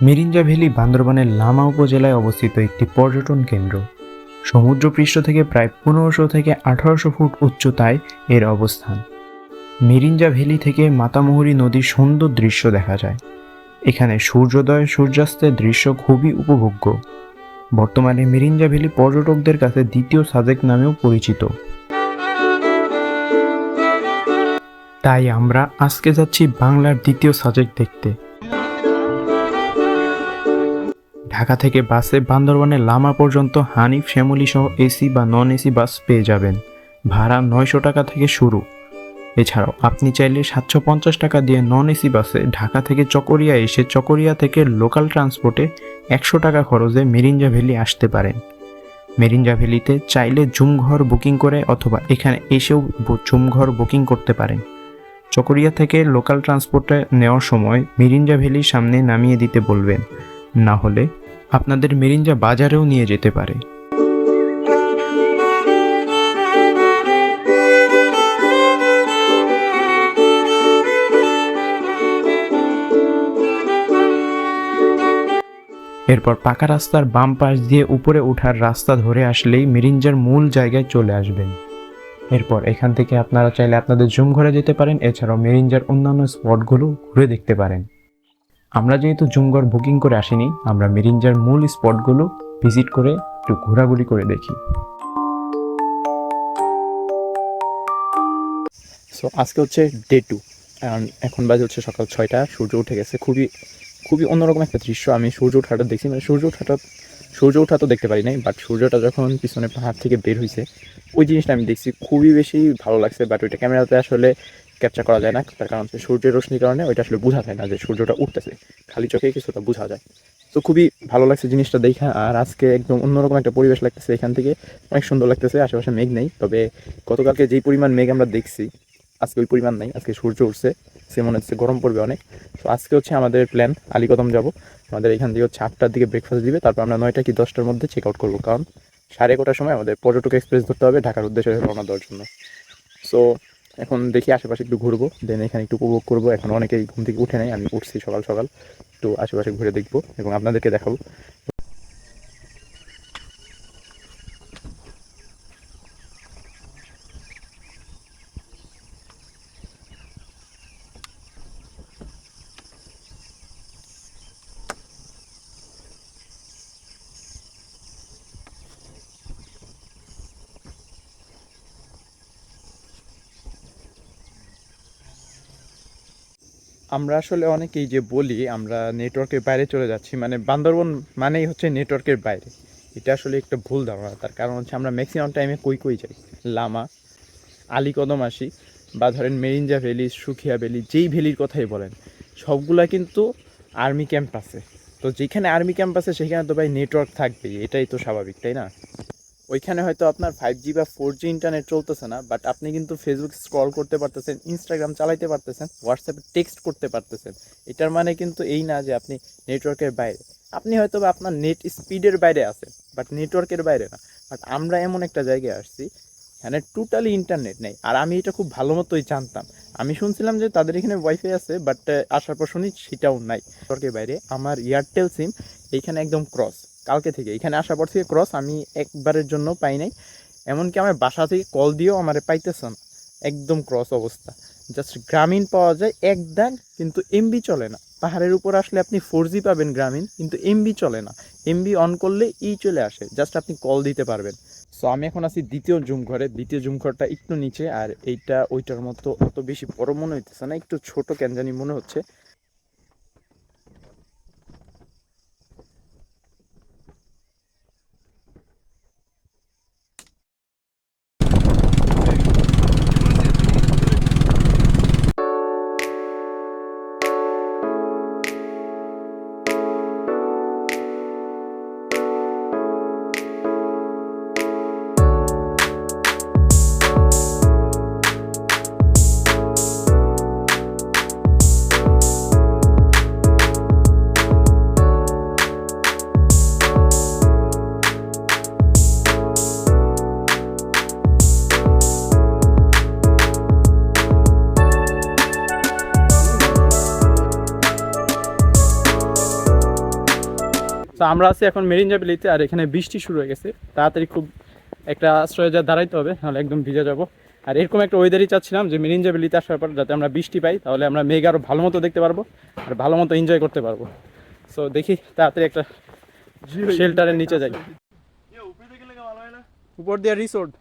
Mirinja valley বান্দরবানের লামা উপজেলায় অবস্থিত একটি পর্যটন কেন্দ্র। সমুদ্রপৃষ্ঠ থেকে প্রায় 1500 থেকে 1800 ফুট উচ্চতায় এর অবস্থান। মিরিঞ্জা ভ্যালি থেকে মাতামুহুরী নদীর সুন্দর দৃশ্য দেখা যায়। এখানে সূর্যোদয় সূর্যাস্তের দৃশ্য খুবই উপভোগ্য। বর্তমানে মিরিঞ্জা ভ্যালি পর্যটকদের কাছে দ্বিতীয় সাজেক নামেও পরিচিত। তাই আমরা আজকে যাচ্ছি বাংলার দ্বিতীয় সাজেক দেখতে। ঢাকা থেকে বাসে বান্দরবানের লামা পর্যন্ত হানিফ শ্যামলী সহ এসি বা নন এসি বাস পেয়ে যাবেন। ভাড়া 900 টাকা থেকে শুরু। এছাড়াও আপনি চাইলে 750 টাকা দিয়ে নন এসি বাসে ঢাকা থেকে চকরিয়া এসে চকরিয়া থেকে লোকাল ট্রান্সপোর্টে 100 টাকা খরচে মিরিঞ্জা ভ্যালি আসতে পারেন। মিরিঞ্জা ভ্যালিতে চাইলে জুমঘর বুকিং করে অথবা এখানে এসেও জুমঘর বুকিং করতে পারেন। চকরিয়া থেকে লোকাল ট্রান্সপোর্টে নেওয়ার সময় মিরিঞ্জা ভ্যালির সামনে নামিয়ে দিতে বলবেন, না হলে আপনাদের মিরিঞ্জা বাজারেও নিয়ে যেতে পারে। এরপর পাকা রাস্তার বাম পাশ দিয়ে উপরে ওঠার রাস্তা ধরে আসলেই মিরিঞ্জার মূল জায়গায় চলে আসবেন। এরপর এখান থেকে আপনারা চাইলে আপনাদের জুম ঘরে যেতে পারেন। এছাড়াও মিরিঞ্জার অন্যান্য স্পটগুলো ঘুরে দেখতে পারেন। আমরা যেহেতু জুমঘর বুকিং করে আসিনি, আমরা মিরিঞ্জার মূল স্পটগুলো ভিজিট করে একটু ঘোরাঘুরি করে দেখি। সো আজকে হচ্ছে ডে 2, এখন বাজে হচ্ছে সকাল 6টা। সূর্য উঠে গেছে। খুবই খুবই অন্যরকম একটা দৃশ্য। আমি সূর্য ওঠাটা দেখছি, মানে সূর্য ওঠা তো দেখতে পারি নাই, বাট সূর্যটা যখন পিছনে পাহাড় থেকে বের হয়েছে ওই জিনিসটা আমি দেখছি, খুবই বেশি ভালো লাগছে। বাট ওইটা ক্যামেরাতে আসলে ক্যাপচার করা যায় না, তার কারণ হচ্ছে সূর্যের রশ্মির কারণে ওইটা আসলে বোঝা যায় না যে সূর্যটা উঠতেছে, খালি চোখে কিছুটা বোঝা যায়। তো খুবই ভালো লাগছে জিনিসটা দেখা। আর আজকে একদম অন্যরকম একটা পরিবেশ লাগতেছে, এখান থেকে অনেক সুন্দর লাগতেছে। আশেপাশে মেঘ নেই, তবে গতকালকে যেই পরিমাণ মেঘ আমরা দেখছি আজকে ওই পরিমাণ নাই। আজকে সূর্য উঠছে, সে মনে হচ্ছে গরম পড়বে অনেক। তো আজকে হচ্ছে আমাদের প্ল্যান আলীকদম যাব। আমাদের এখান থেকে হচ্ছে 8টার দিকে ব্রেকফাস্ট দিবে, তারপর আমরা 9টা কি 10টার মধ্যে চেক আউট করবো, কারণ 11:30টার সময় আমাদের পর্যটক এক্সপ্রেস ধরতে হবে ঢাকার উদ্দেশ্যে রওনা দেওয়ার জন্য। সো এখন দেখি আশেপাশে একটু ঘুরবো, দেন এখানে একটু উপভোগ করবো। এখন অনেকেই ঘুম থেকে উঠে নেয়, আমি উঠছি সকাল সকাল, একটু আশেপাশে ঘুরে দেখবো এবং আপনাদেরকে দেখাবো। আমরা আসলে অনেকেই যে বলি আমরা নেটওয়ার্কের বাইরে চলে যাচ্ছি, মানে বান্দরবন মানেই হচ্ছে নেটওয়ার্কের বাইরে। এটা আসলে একটা ভুল ধারণা। তার কারণ হচ্ছে আমরা ম্যাক্সিমাম টাইমে কই যাই, লামা, আলীকদম আসি, বা ধরেন মেরিঞ্জা ভ্যালি, সুখিয়া ভ্যালি, যেই ভ্যালির কথাই বলেন সবগুলা কিন্তু আর্মি ক্যাম্প আছে। তো যেখানে আর্মি ক্যাম্প আছে সেখানে তো ভাই নেটওয়ার্ক থাকবেই, এটাই তো স্বাভাবিক, তাই না? ওইখানে হয়তো আপনার 5G বা 4G ইন্টারনেট চলতেছে না, বাট আপনি কিন্তু ফেসবুক স্ক্রল করতে পারতেছেন, ইনস্টাগ্রাম চালাইতে পারতেছেন, হোয়াটসঅ্যাপে টেক্সট করতে পারতেছেন। এটার মানে কিন্তু এই না যে আপনি নেটওয়ার্কের বাইরে। আপনি হয়তো বা আপনার নেট স্পিডের বাইরে আছেন, বাট নেটওয়ার্কের বাইরে না। বাট আমরা এমন একটা জায়গায় আসছি এখানে টোটালি ইন্টারনেট নেই, আর আমি এটা খুব ভালো মতোই জানতাম। আমি শুনছিলাম যে তাদের এখানে ওয়াইফাই আছে, বাট আসার পর শুনি সেটাও নাই। নেটওয়ার্কের বাইরে আমার এয়ারটেল সিম এইখানে একদম ক্রস। কালকে থেকে এখানে আসার পর থেকে ক্রস, আমি একবারের জন্য পাই নাই। এমনকি আমার বাসা থেকে কল দিয়েও আমার পাইতেছে না, একদম ক্রস অবস্থা। জাস্ট গ্রামীণ পাওয়া যায় এক দাগ, কিন্তু এমবি চলে না। পাহাড়ের উপর আসলে আপনি 4G পাবেন গ্রামীণ, কিন্তু এমবি চলে না। এমবি অন করলে চলে আসে, জাস্ট আপনি কল দিতে পারবেন। সো আমি এখন আছি দ্বিতীয় জুম ঘরে। দ্বিতীয় জুম ঘরটা একটু নিচে, আর এইটা ওইটার মতো অত বেশি বড় মনে হইতেছে না, একটু ছোট কেন জানি মনে হচ্ছে। তো আমরা আছি এখন মেরিঞ্জা ভ্যালিতে, আর এখানে বৃষ্টি শুরু হয়ে গেছে, তাড়াতাড়ি খুব একটা আশ্রয়ে যা দাঁড়াইতে হবে, নাহলে একদম ভিজে যাব। আর এরকম একটা ওয়েদারই চাচ্ছিলাম যে মেরিঞ্জা ভ্যালিতে আসার পর যাতে আমরা বৃষ্টি পাই, তাহলে আমরা মেঘ আরও ভালো মতো দেখতে পারবো আর ভালো মতো এনজয় করতে পারবো। সো দেখি তাড়াতাড়ি একটা শেল্টারের নিচে যাই। উপর দিয়ে রিসোর্ট।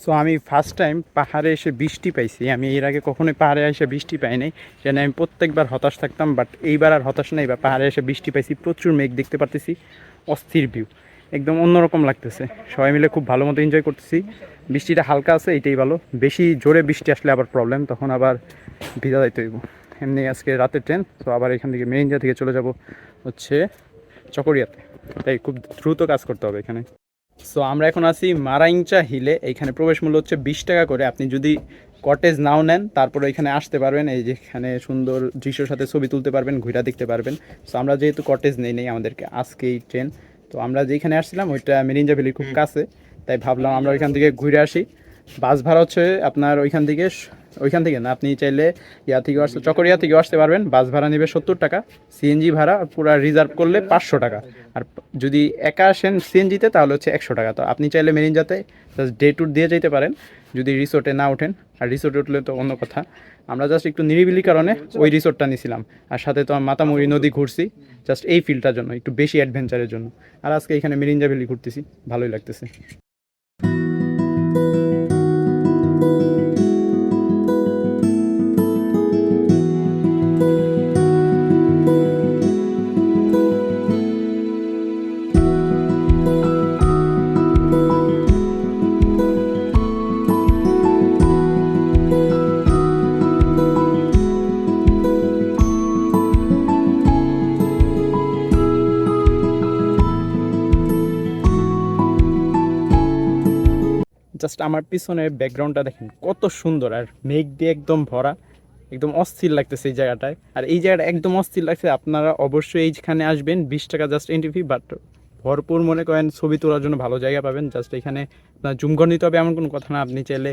সো আমি ফার্স্ট টাইম পাহাড়ে এসে বৃষ্টি পাইছি। আমি এর আগে কখনোই পাহাড়ে এসে বৃষ্টি পাই নাই, যেন আমি প্রত্যেকবার হতাশ থাকতাম, বাট এইবার আর হতাশ নেই। বা পাহাড়ে এসে বৃষ্টি পাইছি, প্রচুর মেঘ দেখতে পারতেছি, অস্থির ভিউ, একদম অন্যরকম লাগতেছে। সবাই মিলে খুব ভালো মতো এনজয় করতেছি। বৃষ্টিটা হালকা আছে, এটাই ভালো। বেশি জোরে বৃষ্টি আসলে আবার প্রবলেম, তখন আবার ভিজা যাইতে হইব। এমনি আজকে রাতের ট্রেন, তো আবার এখান থেকে মেরিঞ্জা থেকে চলে যাব হচ্ছে চকরিয়াতে, তাই খুব দ্রুত কাজ করতে হবে এখানে। সো আমরা এখন আছি মারাইংচা হিলে। এইখানে প্রবেশ মূল্য হচ্ছে 20 টাকা করে। আপনি যদি কটেজ নাও নেন, তারপরে এখানে আসতে পারবেন, এই যেখানে সুন্দর দৃশ্যের সাথে ছবি তুলতে পারবেন, ঘুরে দেখতে পারবেন। সো আমরা যেহেতু কটেজ নেই আমাদেরকে আজকেই ট্রেন, তো আমরা যেখানে আসছিলাম ওইটা মেরিঞ্জা ভ্যালির খুব কাছে, তাই ভাবলাম আমরা ওইখান থেকে ঘুরে আসি। বাস ভাড়া হচ্ছে আপনার ওইখান থেকে না, আপনি চাইলে চকরিয়া থেকে আসতে পারবেন। বাস ভাড়া নেবে 70 টাকা, সিএনজি ভাড়া পুরো রিজার্ভ করলে 500 টাকা। আর যদি একা আসেন সিএনজিতে তাহলে হচ্ছে 100 টাকা। তো আপনি চাইলে মেরিঞ্জাতে জাস্ট ডে ট্যুর দিয়ে যেতে পারেন যদি রিসোর্টে না ওঠেন। আর রিসোর্টে উঠলে তো অন্য কথা। আমরা জাস্ট একটু নিরিবিলি কারণে ওই রিসোর্টটা নিয়েছিলাম, আর সাথে তো মাতামুড়ি নদী ঘুরছি জাস্ট এই ফিল্ডটার জন্য, একটু বেশি অ্যাডভেঞ্চারের জন্য। আর আজকে এখানে মেরিঞ্জা ভ্যালি ঘুরতেছি, ভালোই লাগতেছে। জাস্ট আমার পিছনের ব্যাকগ্রাউন্ডটা দেখেন কত সুন্দর, আর মেঘ দিয়ে একদম ভরা, একদম অস্থির লাগতেছে এই জায়গাটায়। আর এই জায়গাটা একদম অস্থির লাগছে। আপনারা অবশ্যই এইখানে আসবেন, 20 টাকা জাস্ট এন্ট্রি ফি, বাট ভরপুর মনে করেন ছবি তোলার জন্য ভালো জায়গা পাবেন। জাস্ট এখানে আপনার জুম করে নিতে হবে এমন কোনো কথা না। আপনি চাইলে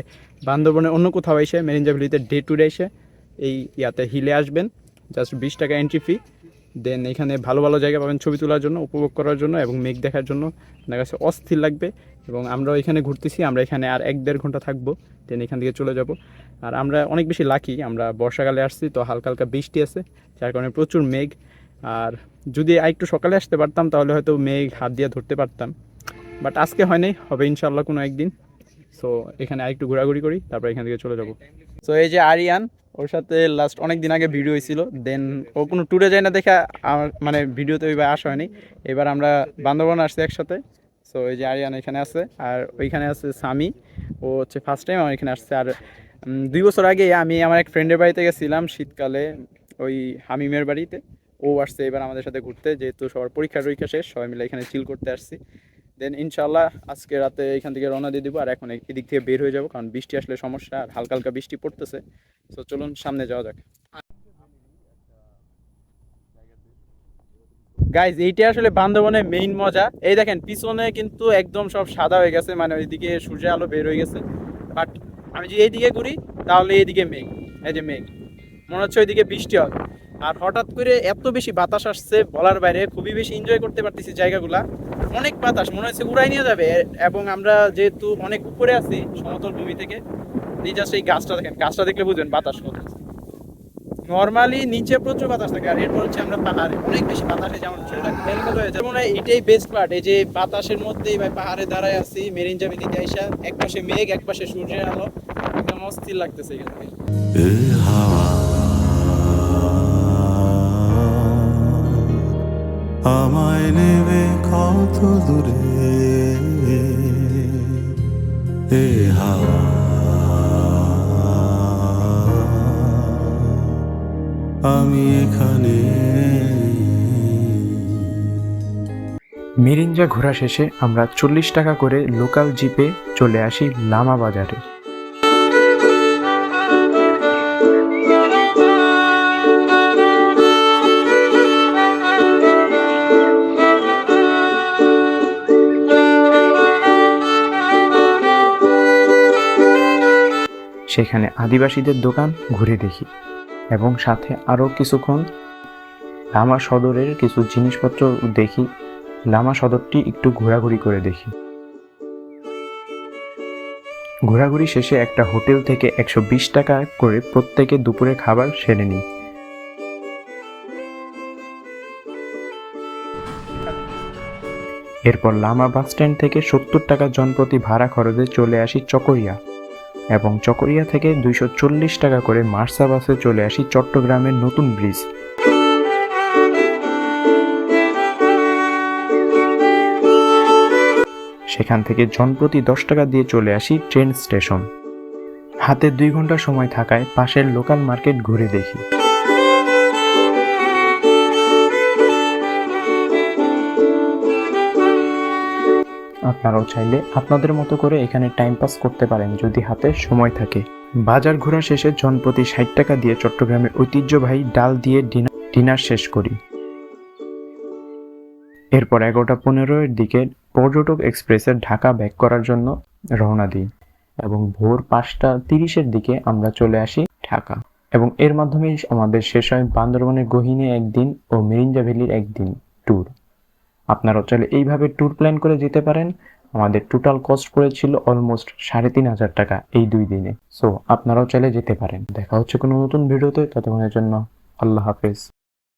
বান্দরবনে অন্য কোথাও এসে মেরিঞ্জা ভ্যালিতে ডে ট্যুরে এসে এই হিলে আসবেন, জাস্ট 20 টাকা এন্ট্রি ফি। দেন এখানে ভালো ভালো জায়গা পাবেন ছবি তোলার জন্য, উপভোগ করার জন্য এবং মেঘ দেখার জন্য। আপনার কাছে অস্থির লাগবে। এবং আমরাও এখানে ঘুরতেছি, আমরা এখানে আর 1-1.5 ঘন্টা থাকবো, দেন এখান থেকে চলে যাব। আর আমরা অনেক বেশি লাকি, আমরা বর্ষাকালে আসছি, তো হালকা হালকা বৃষ্টি আছে, যার কারণে প্রচুর মেঘ। আর যদি একটু সকালে আসতে পারতাম তাহলে হয়তো মেঘ হাত দিয়ে ধরতে পারতাম, বাট আজকে হয় নাই, হবে ইনশাল্লাহ কোনো একদিন। সো এখানে আরেকটু ঘোরাঘুরি করি, তারপর এখান থেকে চলে যাব। সো এই যে আরিয়ান, ওর সাথে লাস্ট অনেক দিন আগে ভিডিও হয়েছিল, দেন ও কোনো ট্যুরে যায় না দেখে আমার মানে ভিডিওতে ওইবার আসা হয়নি। এবার আমরা বান্দরবান আসছি একসাথে। সো এই যে আরিয়ান এখানে আছে, আর ওইখানে আছে সামি, ও হচ্ছে ফার্স্ট টাইম আমার এখানে আসছে। আর 2 বছর আগে আমি আমার এক ফ্রেন্ডের বাড়িতে গেছিলাম শীতকালে, ওই হামিমের বাড়িতে। ও আসছে এবার আমাদের সাথে ঘুরতে, যেহেতু সবার পরীক্ষা শেষ, সবাই মিলে এখানে চিল করতে আসছি। দেন ইনশাল্লাহ আজকে রাতে এখান থেকে রওনা দিয়ে দিব। আর এখন এদিক থেকে বের হয়ে যাবো, কারণ বৃষ্টি আসলে সমস্যা, আর হালকা হালকা বৃষ্টি পড়তেছে। তো চলুন সামনে যাওয়া যাক। গাইজ এইটা আসলে বান্দরবনের মেইন মজা। এই দেখেন পিছনে কিন্তু একদম সব সাদা হয়ে গেছে, মানে ওইদিকে সূর্যের আলো বের হয়ে গেছে। বাট আমি যদি এইদিকে ঘুরি তাহলে এইদিকে মেঘ, এই যে মেঘ, মনে হচ্ছে ওইদিকে বৃষ্টি হবে। আর হঠাৎ করে এত বেশি বাতাস আসছে বলার বাইরে, খুবই বেশি এনজয় করতে পারতেছি জায়গাগুলা। অনেক বাতাস, মনে হচ্ছে উড়াই নিয়ে যাবে। এবং আমরা যেহেতু অনেক উপরে আছি সমতল ভূমি থেকে, জাস্ট এই গাছটা দেখেন, গাছটা দেখলে বুঝবেন বাতাস কত। নর্মালি নিচে প্রচুর বাতাস থাকে, আর এরপর হচ্ছে আমরা পাহাড়ে অনেক বেশি বাতাসে, যেমন হেলমেট হয়ে যায়। মনে হয় এটাই বেস্ট পার্ট, এই যে বাতাসের মধ্যেই ভাই পাহাড়ে দাঁড়ায় আছি মেরিঞ্জা ভ্যালিতে আইসা, এক পাশে মেঘ এক পাশে সূর্যের আলো, একদম অস্থির লাগতেছে এখান থেকে। আমায় নেবে কত দূরে এ হাওয়া, আমি এখানে। মেরিঞ্জা ঘোরা শেষে আমরা 40 টাকা করে লোকাল জিপে চলে আসি লামা বাজারে। সেখানে আদিবাসীদের দোকান ঘুরে দেখি এবং সাথে আরও কিছুক্ষণ লামা সদরের কিছু জিনিসপত্র দেখি, লামা সদরটি একটু ঘোরাঘুরি করে দেখি। ঘোরাঘুরি শেষে একটা হোটেল থেকে 120 টাকা করে প্রত্যেকে দুপুরে খাবার সেরে নিই। এরপর লামা বাস স্ট্যান্ড থেকে 70 টাকা জনপ্রতি ভাড়া খরচে চলে আসি চকরিয়া, এবং চকরিয়া থেকে 240 টাকা করে মার্সা বাসে চলে আসি চট্টগ্রামের নতুন ব্রিজ। সেখান থেকে জনপ্রতি 10 টাকা দিয়ে চলে আসি ট্রেন স্টেশন। হাতে 2 ঘন্টা সময় থাকায় পাশের লোকাল মার্কেট ঘুরে দেখি। আপনারাও চাইলে আপনাদের মতো করে এখানে টাইম পাস করতে পারেন যদি হাতে সময় থাকে। বাজার ঘোরা শেষে জনপ্রতি 60 টাকা দিয়ে চট্টগ্রামের ঐতিহ্যবাহী ডাল দিয়ে ডিনার শেষ করি। এরপর 11:15 দিকে পর্যটক এক্সপ্রেসের ঢাকা ব্যাক করার জন্য রওনা দিই, এবং ভোর 5:30 দিকে আমরা চলে আসি ঢাকা, এবং এর মাধ্যমেই আমাদের শেষ হয় বান্দরবনের গহীনে একদিন ও মিরিঞ্জা ভ্যালির একদিন ট্যুর। আপনারাও চাইলে এইভাবে ট্যুর প্ল্যান করে যেতে পারেন। আমাদের টোটাল কস্ট পড়েছিল অলমোস্ট 3,500 টাকা এই 2 দিনে। সো আপনারাও চাইলে যেতে পারেন। দেখা হচ্ছে কোনো নতুন ভিডিওতে, ততক্ষণের জন্য আল্লাহ হাফেজ।